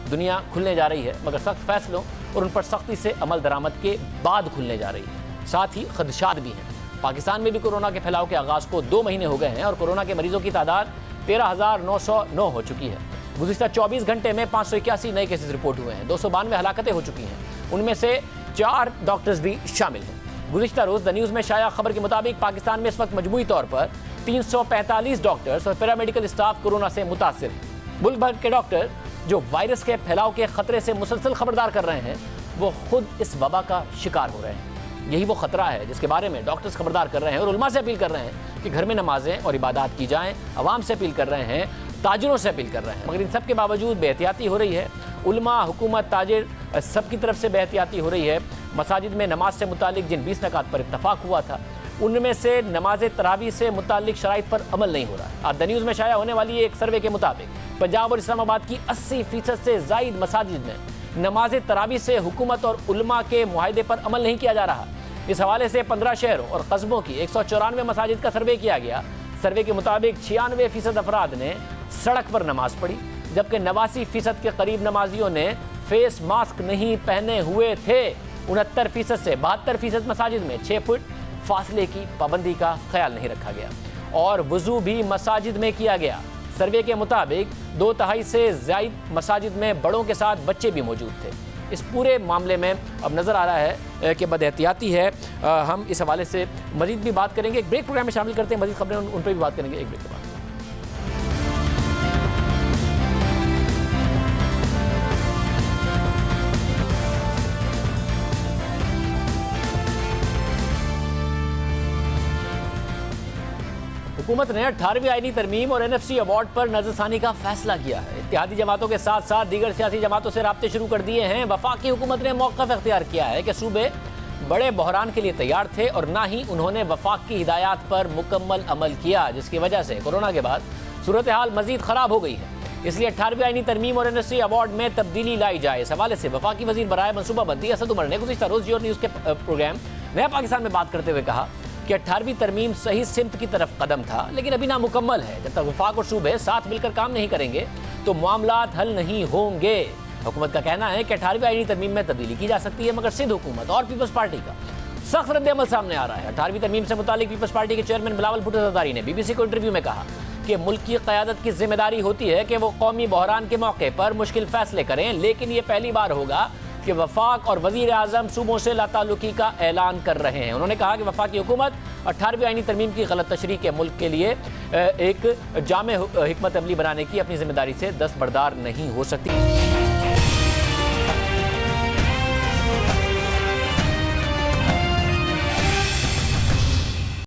दुनिया खुलने जा रही है, मगर सख्त फैसलों और उन पर सख्ती से अमल दरामद के बाद खुलने जा रही है। साथ ही खदशात भी हैं। पाकिस्तान में भी कोरोना के फैलाव के आगाज़ को 2 महीने हो गए हैं और कोरोना के मरीजों की तादाद 13,909 हो चुकी है। गुज़िश्ता 24 घंटे में 581 नए केसेस रिपोर्ट हुए हैं। 292 हलाकतें हो चुकी हैं, उनमें से 4 डॉक्टर्स भी शामिल हैं। गुज़िश्ता रोज़ द न्यूज़ में शाया खबर के मुताबिक पाकिस्तान में इस वक्त मजमूई तौर पर 345 डॉक्टर्स और पैरामेडिकल स्टाफ कोरोना से मुतासिर हैं। मुल्क भर के डॉक्टर जो वायरस के फैलाव के खतरे से मुसलसल खबरदार कर रहे हैं, वो खुद इस वबा का शिकार हो रहे हैं। यही वो खतरा है जिसके बारे में डॉक्टर्स खबरदार कर रहे हैं और उलमा से अपील कर रहे हैं कि घर में नमाजें और इबादत की जाएं। अवाम से अपील कर रहे हैं, ताजिरों से अपील कर रहे हैं, मगर इन सब के बावजूद बेहतियाती हो रही है। उलमा, हुकूमत, ताजिर सब की तरफ से बेहतियाती हो रही है। मसाजिद में नमाज से मुतालिक जिन 20 नकात पर इत्तफाक हुआ था, उनमें से नमाज तरावी से मुतालिक शराइत पर अमल नहीं हो रहा है। आज द न्यूज़ में शाया होने वाली एक सर्वे के मुताबिक पंजाब और इस्लामाबाद की 80% से ज़ायद मसाजिद में नमाज तरावी से हुकूमत और उलमा के मुआहदे पर अमल नहीं किया जा रहा। इस हवाले से 15 शहरों और कस्बों की 194 मसाजिद का सर्वे किया गया। सर्वे के मुताबिक 96% अफराद ने सड़क पर नमाज पढ़ी, जबकि 89% के करीब नमाजियों ने फेस मास्क नहीं पहने हुए थे। 69% से 72% मसाजिद में 6 फुट फासले की पाबंदी का ख्याल नहीं रखा गया और वुजू भी मसाजिद में किया गया। सर्वे के मुताबिक 2/3 से ज़ायद मसाजिद में बड़ों के साथ बच्चे भी मौजूद थे। इस पूरे मामले में अब नज़र आ रहा है कि बदएहतियाती है। हम इस हवाले से मज़ीद भी बात करेंगे। एक ब्रेक प्रोग्राम में शामिल करते हैं, मज़ीद खबरें उन पर भी बात करेंगे एक ब्रेक के बाद। हुकूमत ने 18वीं आईनी तरमीम और NFC अवार्ड पर नजरसानी का फैसला किया है। इत्तेहादी जमातों के साथ साथ दीगर सियासी जमातों से राब्ते शुरू कर दिए हैं। वफाकी हुकूमत ने मौक़िफ़ इख्तियार किया है कि सूबे बड़े बहरान के लिए तैयार थे और ना ही उन्होंने वफाक की हिदायत पर मुकम्मल अमल किया, जिसकी वजह से कोरोना के बाद सूरत हाल मजीद ख़राब हो गई है। इसलिए 18वीं आईनी तरमीम और NFC अवार्ड में तब्दीली लाई जाए। इस हवाले से वफाकी वज़ीर बराए मनसूबाबंदी असद उमर ने गुज़िश्ता रोज़ जियो न्यूज़ के प्रोग्राम नया पाकिस्तान में बात करते हुए कहा कि 18वीं तरमीम सही सिमत की तरफ कदम था, लेकिन अभी नामुकम्मल है। जब तक वफाक और सूबे साथ मिलकर काम नहीं करेंगे तो मामलात हल नहीं होंगे। हुकूमत का कहना है कि 18वीं आईनी तरमीम में तब्दीली की जा सकती है, मगर सिंध हुकूमत और पीपल्स पार्टी का सख्त रद्द-ए-अमल सामने आ रहा है। 18वीं तरमीम से मुतालिक पीपल्स पार्टी के चेयरमैन बिलावल भुट्टो ज़रदारी ने BBC को इंटरव्यू में कहा कि मुल्क की क़यादत की जिम्मेदारी होती है कि वो कौमी बहरान के मौके पर मुश्किल फैसले करें, लेकिन ये पहली बार होगा कि वफाक और वज़ीर आज़म सूबों से लाताल्लुकी का ऐलान कर रहे हैं। उन्होंने कहा कि वफाकी हुकूमत 18वीं आईनी तरमीम की गलत तशरीह के मुल्क के लिए एक जामे हिकमत अमली बनाने की अपनी जिम्मेदारी से दस्तबरदार नहीं हो सकती।